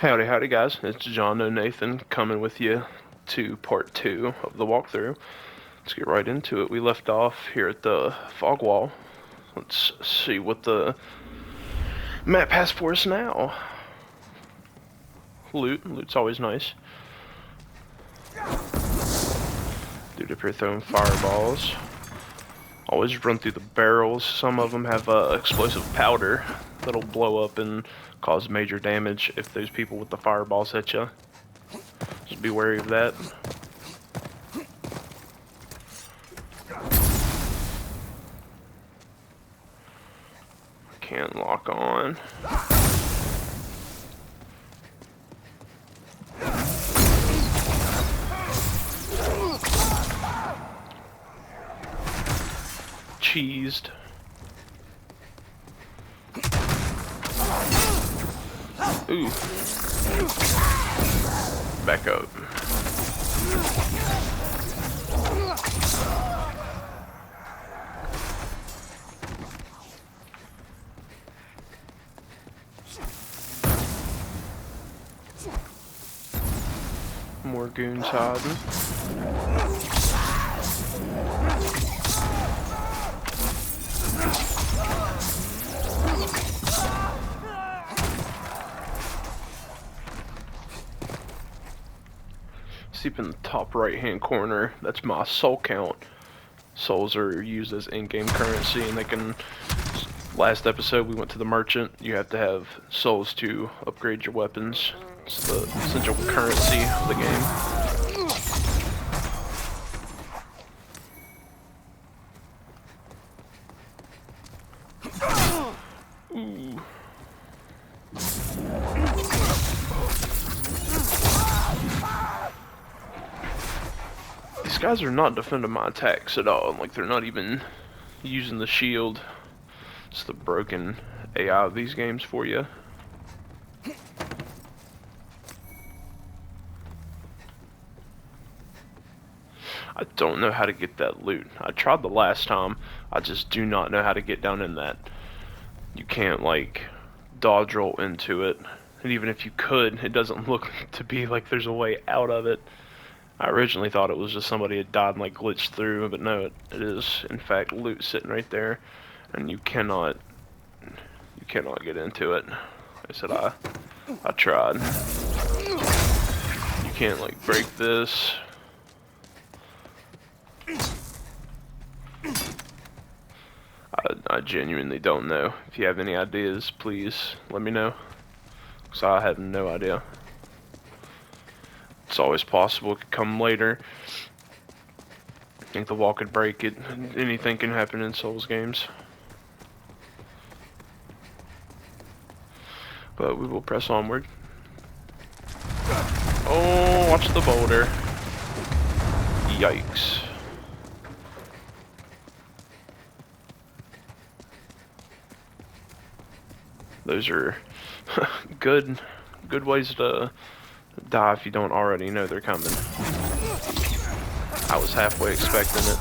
Howdy, howdy, guys. It's John Nathan coming with you to part 2 of the walkthrough. Let's get right into it. We left off here at the fog wall. Let's see what the map has for us now. Loot's always nice. Dude up here throwing fireballs. Always run through the barrels. Some of them have explosive powder that'll blow up and cause major damage if those people with the fireballs hit you. Just be wary of that. Can't lock on. Cheesed. Ooh. Back up. More goons hiding. See up in the top right hand corner, that's my soul count. Souls are used as in-game currency and they can... Last episode we went to the merchant. You have to have souls to upgrade your weapons. It's the essential currency of the game. Ooh. These guys are not defending my attacks at all. Like, they're not even using the shield. It's the broken AI of these games for you. I don't know how to get that loot. I tried the last time. I just do not know how to get down in that. You can't, like, dodge roll into it. And even if you could, it doesn't look to be like there's a way out of it. I originally thought it was just somebody had died and like glitched through, but no, it is in fact loot sitting right there, and you cannot get into it. Like I said, I tried. You can't like break this. I genuinely don't know. If you have any ideas, please let me know, because I have no idea. It's always possible it could come later. I think the wall could break it. Anything can happen in Souls games. But we will press onward. Oh, watch the boulder. Yikes. Those are good ways to die if you don't already know they're coming. I was halfway expecting it.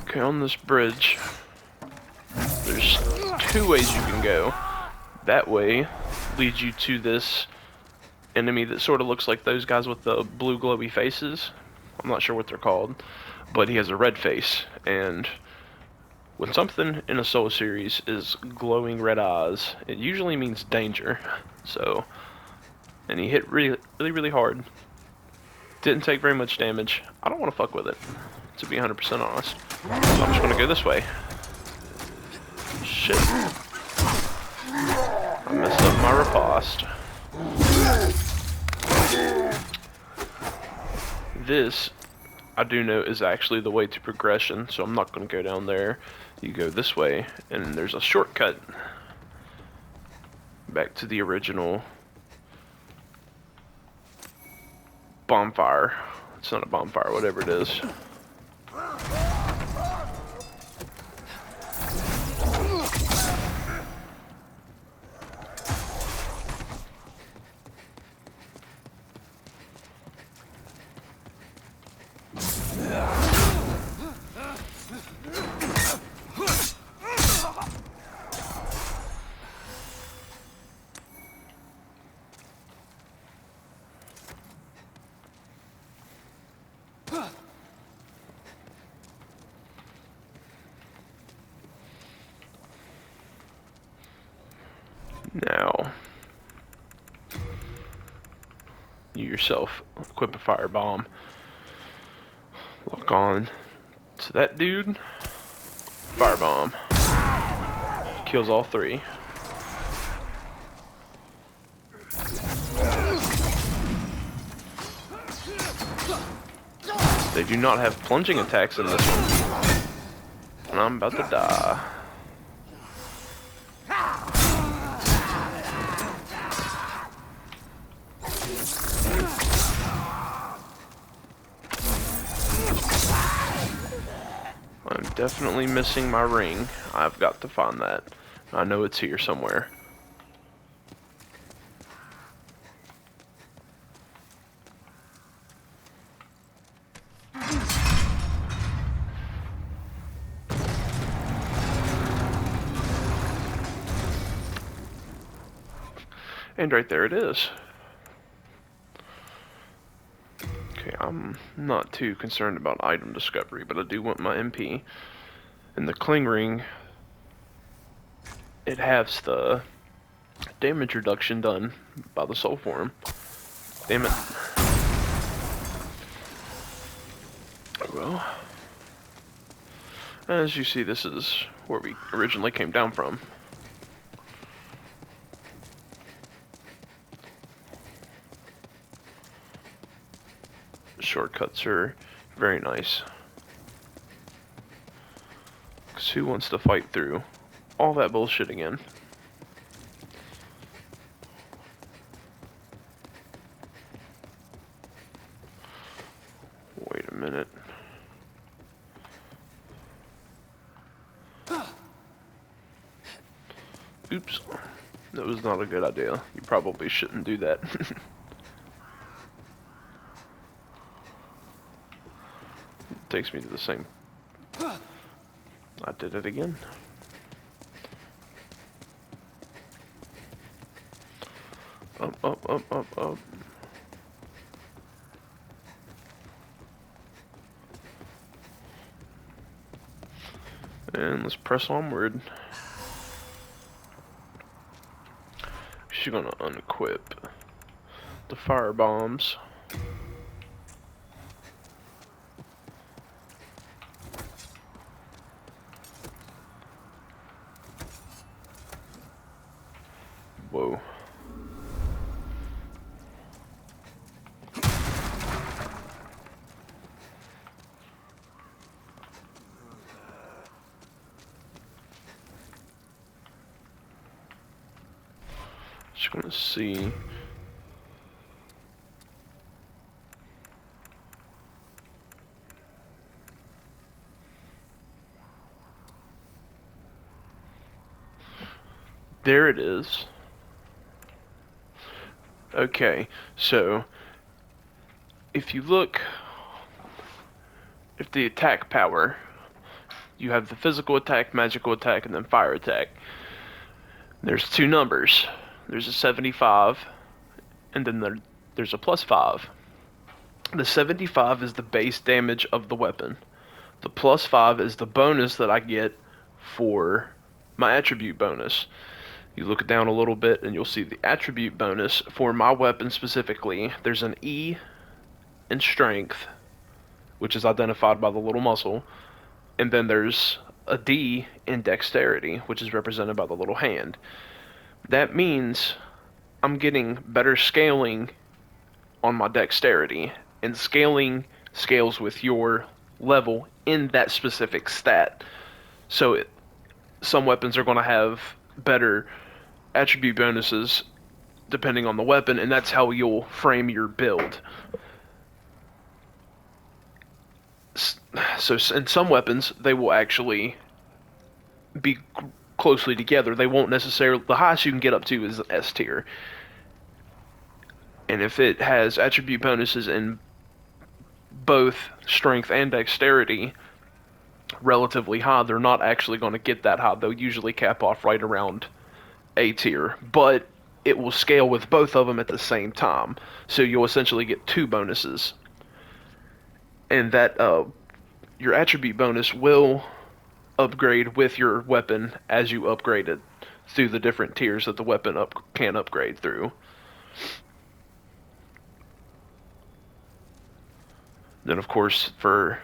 Okay, on this bridge, there's 2 ways you can go. That way leads you to this enemy that sort of looks like those guys with the blue glowy faces. I'm not sure what they're called, but he has a red face, and when something in a Soul series is glowing red eyes, it usually means danger. So, and he hit really hard. Didn't take very much damage. I don't want to fuck with it, to be 100% honest. So I'm just gonna go this way. Shit. I messed up my riposte. This, I do know, is actually the way to progression, so I'm not gonna go down there. You go this way, and there's a shortcut back to the original bonfire. It's not a bonfire, whatever it is. Now, you yourself equip a firebomb. Lock on to that dude. Firebomb. Kills all three. They do not have plunging attacks in this one. And I'm about to die. I'm definitely missing my ring. I've got to find that. I know it's here somewhere. And right there it is. Okay, I'm not too concerned about item discovery, but I do want my MP. And the cling ring, it has the damage reduction done by the soul form. Damn it. Well, as you see, this is where we originally came down from. Shortcuts are very nice. 'Cause who wants to fight through all that bullshit again? Wait a minute. Oops. That was not a good idea. You probably shouldn't do that. Takes me to the same. I did it again. Up, up, up, up, up. And let's press onward. She's gonna unequip the fire bombs. Whoa. Just gonna see. There it is. Okay, so if you look, if the attack power, you have the physical attack, magical attack, and then fire attack. There's two numbers. There's a 75, and then there's a +5. The 75 is the base damage of the weapon. The +5 is the bonus that I get for my attribute bonus. You look down a little bit and you'll see the attribute bonus for my weapon specifically. There's an E in strength, which is identified by the little muscle, and then there's a D in dexterity, which is represented by the little hand. That means I'm getting better scaling on my dexterity, and scaling scales with your level in that specific stat. So some weapons are going to have better attribute bonuses depending on the weapon, and that's how you'll frame your build. So in some weapons, they will actually be closely together. They won't necessarily, the highest you can get up to is S tier. And if it has attribute bonuses in both strength and dexterity relatively high, they're not actually going to get that high. They'll usually cap off right around A tier, but it will scale with both of them at the same time. So you'll essentially get two bonuses. And that your attribute bonus will upgrade with your weapon as you upgrade it. through the different tiers that the weapon can upgrade through. Then, of course, for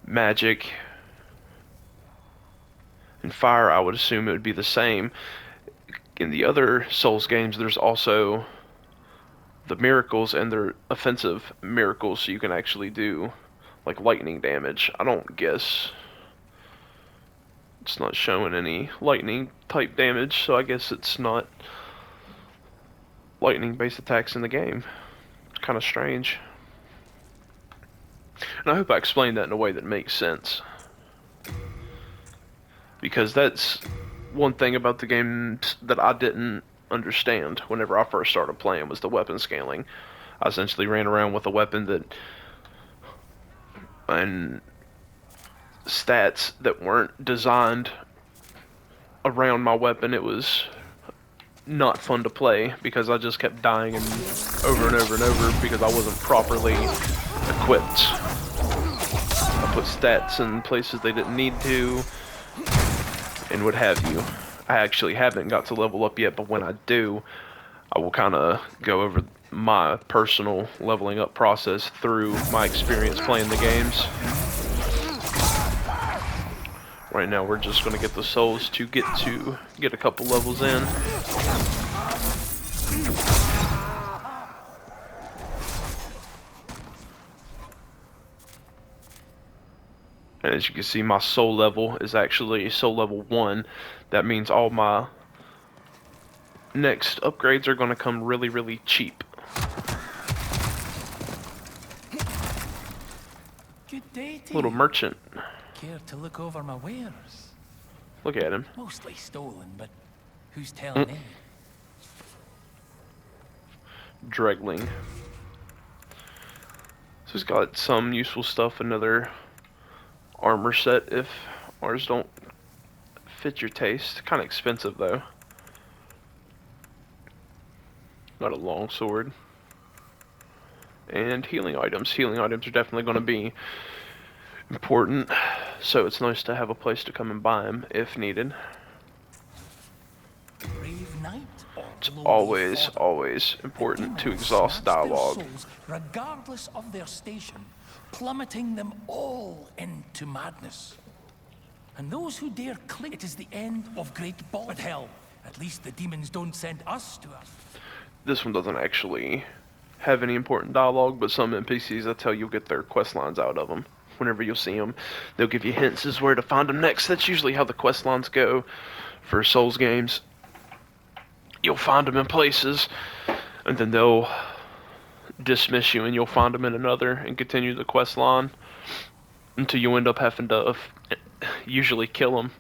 magic and fire, I would assume it would be the same. In the other Souls games, there's also the miracles, and they're offensive miracles, so you can actually do like lightning damage. I don't guess it's not showing any lightning type damage, so I guess it's not lightning based attacks in the game. It's kind of strange. And I hope I explained that in a way that makes sense, because that's one thing about the games that I didn't understand whenever I first started playing, was the weapon scaling. I essentially ran around with a weapon that, and stats that weren't designed around my weapon. It was not fun to play because I just kept dying and over and over and over because I wasn't properly equipped. I put stats in places they didn't need to, and what have you. I actually haven't got to level up yet, but when I do, I will kind of go over my personal leveling up process through my experience playing the games. Right now we're just going to get the souls to get a couple levels in. And as you can see, my soul level is actually soul level 1. That means all my next upgrades are going to come really, really cheap. Good day to Little you. merchant. Care to look over my wares? Look at him. Mostly stolen, but who's telling me? Dregling. So he's got some useful stuff. Another armor set if ours don't fit your taste. Kind of expensive though. Got a long sword. And healing items. Healing items are definitely going to be important, so it's nice to have a place to come and buy them if needed. Brave knight or It's lowly father? always The important to demons exhaust snatched their dialogue. souls, regardless of their station, plummeting them all into madness. And those who dare claim it is the end of great ball. But hell, at least the demons don't send us to us. This one doesn't actually have any important dialogue, but some NPCs, I tell you, you'll get their quest lines out of them. Whenever you'll see them, they'll give you hints as where to find them next. That's usually how the quest lines go for Souls games. You'll find them in places, and then they'll dismiss you, and you'll find them in another and continue the quest line until you end up having to usually kill them.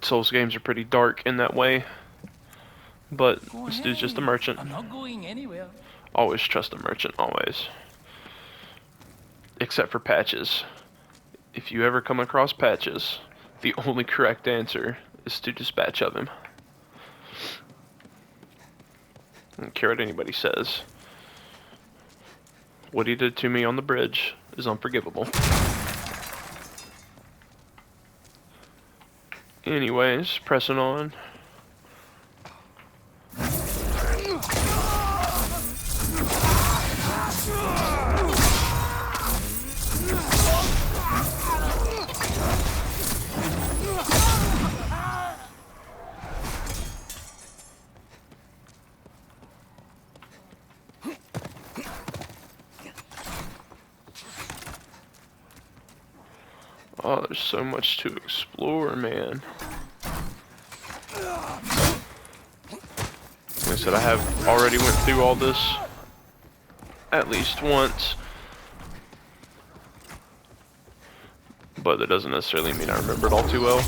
Souls games are pretty dark in that way, but this dude's just a merchant. I'm not going anywhere. Always trust a merchant, always. Except for Patches. If you ever come across Patches, the only correct answer is to dispatch of him. I don't care what anybody says. What he did to me on the bridge is unforgivable. Anyways, pressing on. Oh, there's so much to explore, man. Like I said, I have already went through all this at least once, but that doesn't necessarily mean I remember it all too well.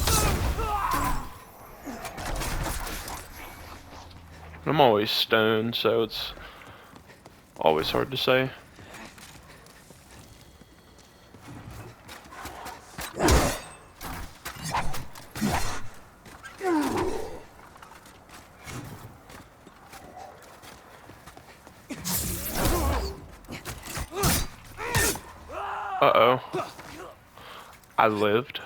I'm always stoned, so it's always hard to say. Uh-oh. I lived.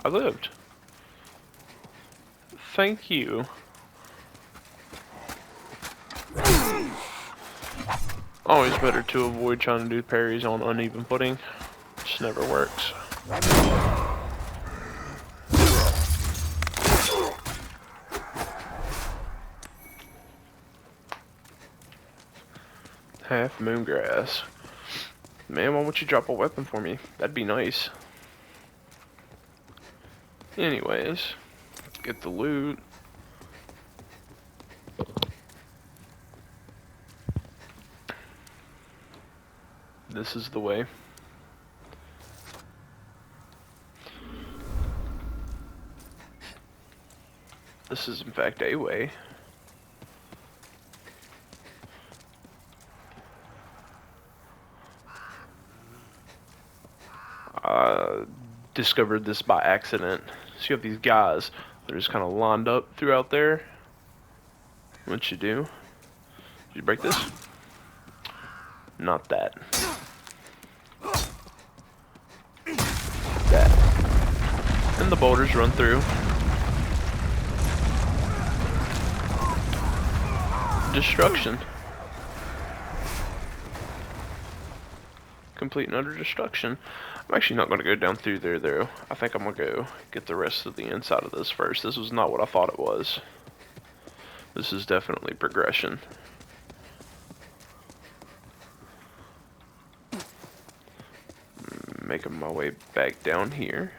I lived. Thank you. Always better to avoid trying to do parries on uneven footing. Just never works. Half moon grass. Man, why won't you drop a weapon for me? That'd be nice. Anyways, let's get the loot. This is the way. This is in fact a way. Discovered this by accident. So you have these guys that are just kind of lined up throughout there. What you do? Did you break this? Not that. That. And the boulders run through. Destruction. Complete and utter destruction. I'm actually not going to go down through there though. I think I'm going to go get the rest of the inside of this first. This was not what I thought it was. This is definitely progression. Making my way back down here.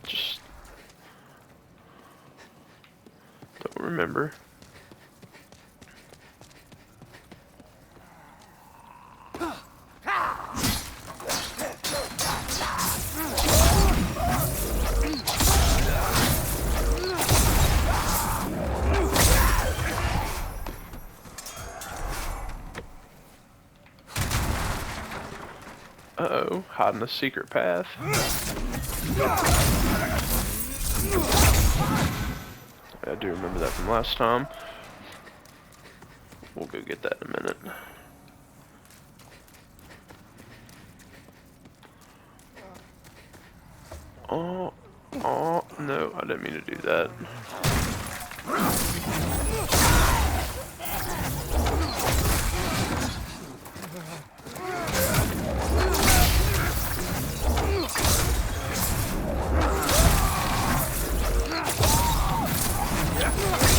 Just don't remember. Uh-oh, hiding a secret path. I do remember that from last time. We'll go get that in a minute. Oh, no, I didn't mean to do that.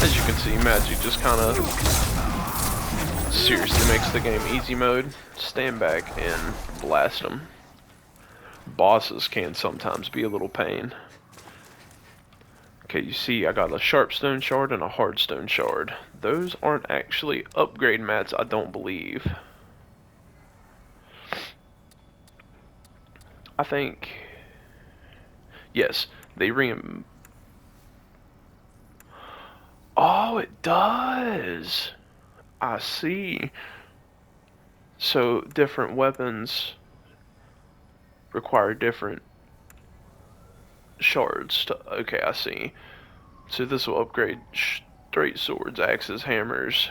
As you can see, magic just kind of seriously makes the game easy mode. Stand back and blast them. Bosses can sometimes be a little pain. Okay, you see I got a sharp stone shard and a hard stone shard. Those aren't actually upgrade mats, I don't believe. I think... yes, they oh, it does! I see. So, different weapons require different shards to... okay, I see. So this will upgrade straight swords, axes, hammers.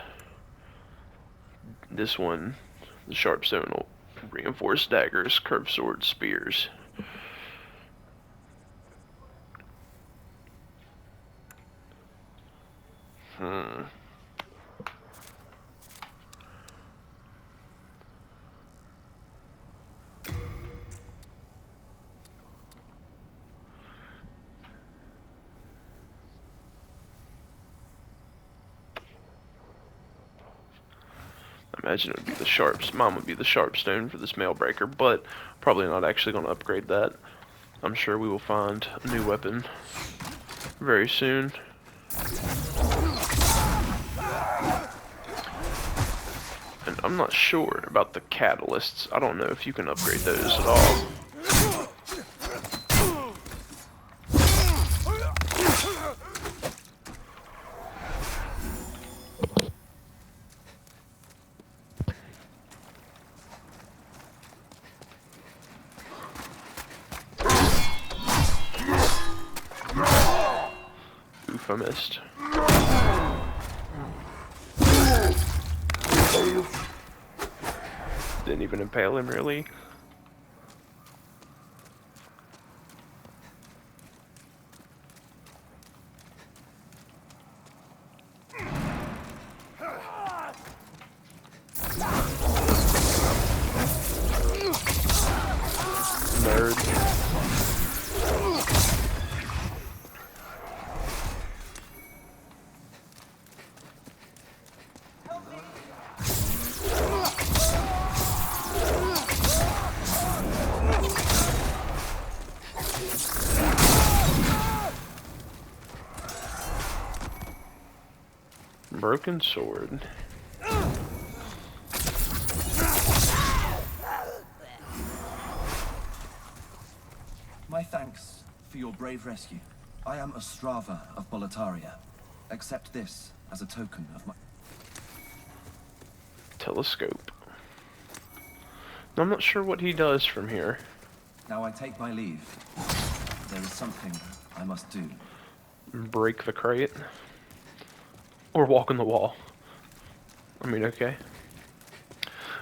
This one, the sharp stone, will reinforce daggers, curved swords, spears. I imagine it would be the sharps. Mine would be the sharp stone for this mail breaker, but probably not actually going to upgrade that. I'm sure we will find a new weapon very soon. And I'm not sure about the catalysts. I don't know if you can upgrade those at all. if I missed. Didn't even impale him, really. Nerd. Broken sword. My thanks for your brave rescue. I am Ostrava of Boletaria. Accept this as a token of my... Telescope. I'm not sure what he does from here. Now I take my leave. There is something I must do. Break the crate. Or walk on the wall. I mean, okay.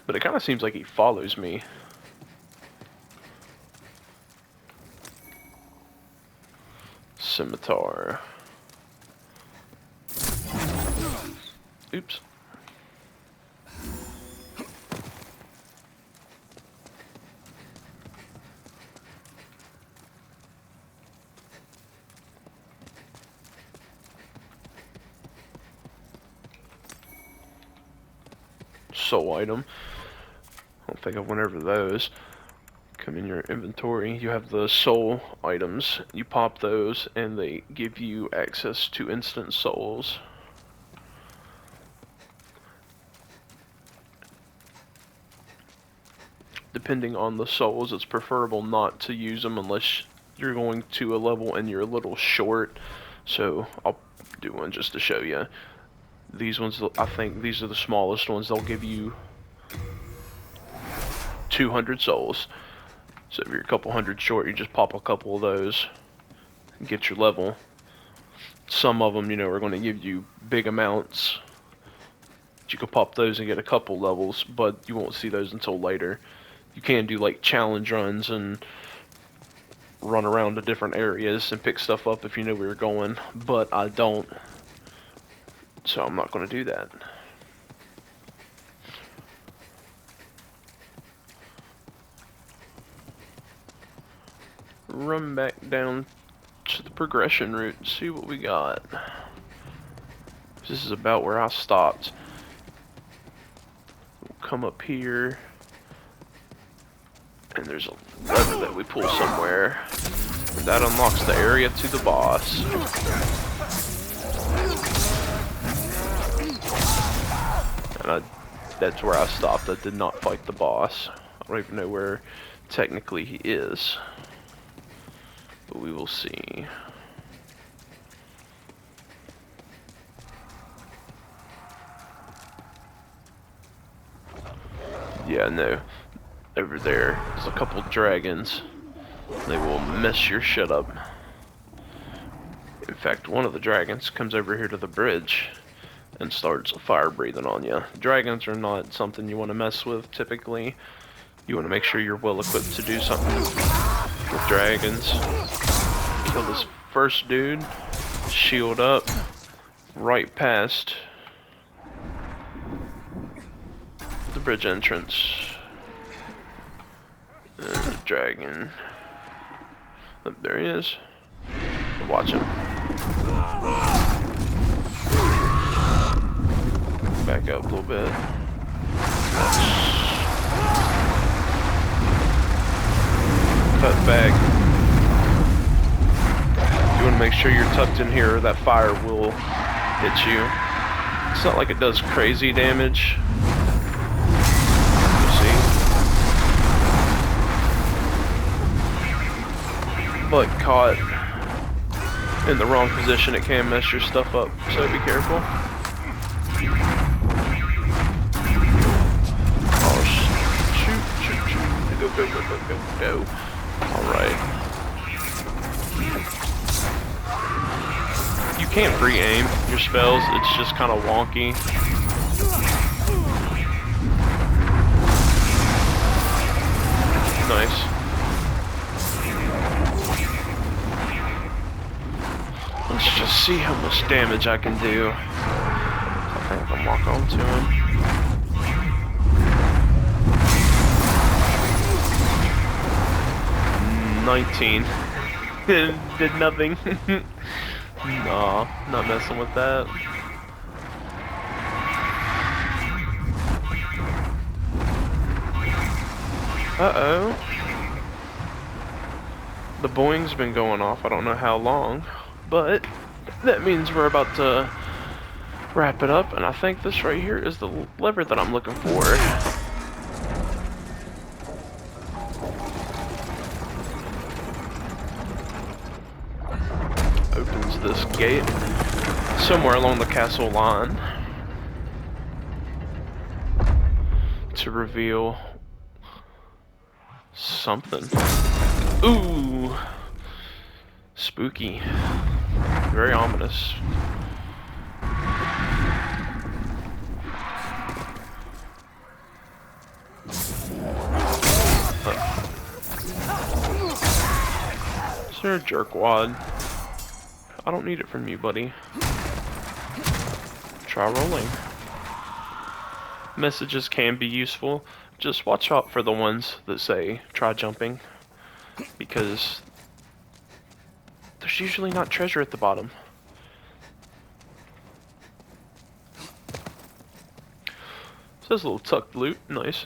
But it kind of seems like he follows me. Scimitar. Oops. Soul item. I don't think I went over those. Come in your inventory. You have the soul items. You pop those and they give you access to instant souls. Depending on the souls, it's preferable not to use them unless you're going to a level and you're a little short. So I'll do one just to show you. These ones, I think these are the smallest ones. They'll give you 200 souls. So if you're a couple hundred short, you just pop a couple of those and get your level. Some of them, you know, are going to give you big amounts. You can pop those and get a couple levels, but you won't see those until later. You can do like challenge runs and run around to different areas and pick stuff up if you know where you're going, but I don't. So I'm not going to do that. Run back down to the progression route and see what we got. This is about where I stopped. We'll come up here. And there's a lever that we pull somewhere. And that unlocks the area to the boss. And that's where I stopped. I did not fight the boss. I don't even know where technically he is. But we will see. Yeah, no. Over there, there's a couple dragons. They will mess your shit up. In fact, one of the dragons comes over here to the bridge and starts fire breathing on you. Dragons are not something you want to mess with typically. You want to make sure you're well equipped to do something with dragons. Kill this first dude, shield up, right past the bridge entrance. There's a dragon. Oh, there he is. Watch him. Back up a little bit. Cut back. You want to make sure you're tucked in here or that fire will hit you. It's not like it does crazy damage. You see? But caught in the wrong position, it can mess your stuff up, so be careful. Oh, shoot. Go. Alright. You can't pre-aim your spells, it's just kind of wonky. Nice. Let's just see how much damage I can do. I think I can walk onto him. 19. Did nothing. Nah, not messing with that. Uh-oh. The Boeing's been going off, I don't know how long, but that means we're about to wrap it up, and I think this right here is the lever that I'm looking for. Opens this gate somewhere along the castle line to reveal something. Ooh, spooky, very ominous. Is there a jerkwad? I don't need it from you, buddy. Try rolling. Messages can be useful. Just watch out for the ones that say try jumping, because there's usually not treasure at the bottom. Says a little tucked loot, nice.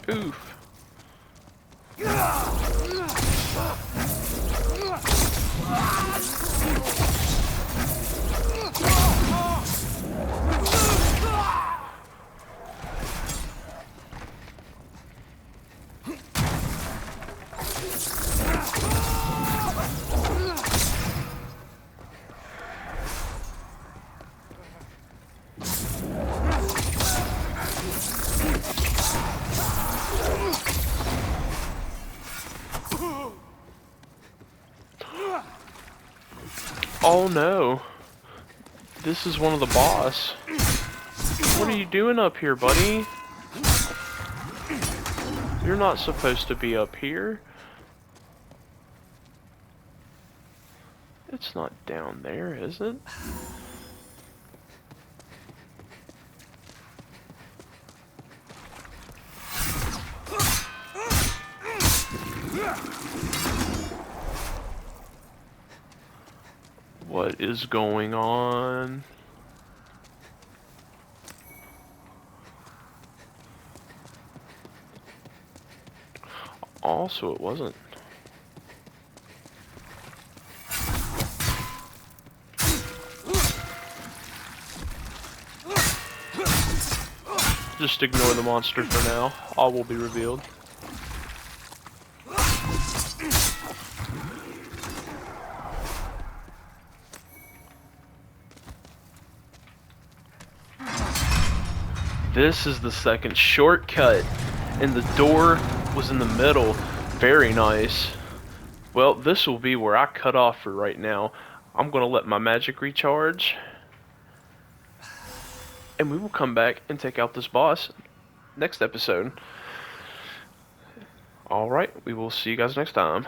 Oof. Oh no. This is one of the boss. What are you doing up here, buddy? You're not supposed to be up here. It's not down there, is it? What is going on? Also, it wasn't. Just ignore the monster for now. All will be revealed. This is the second shortcut, and the door was in the middle. Very nice. Well, this will be where I cut off for right now. I'm gonna let my magic recharge, and we will come back and take out this boss next episode. Alright, we will see you guys next time.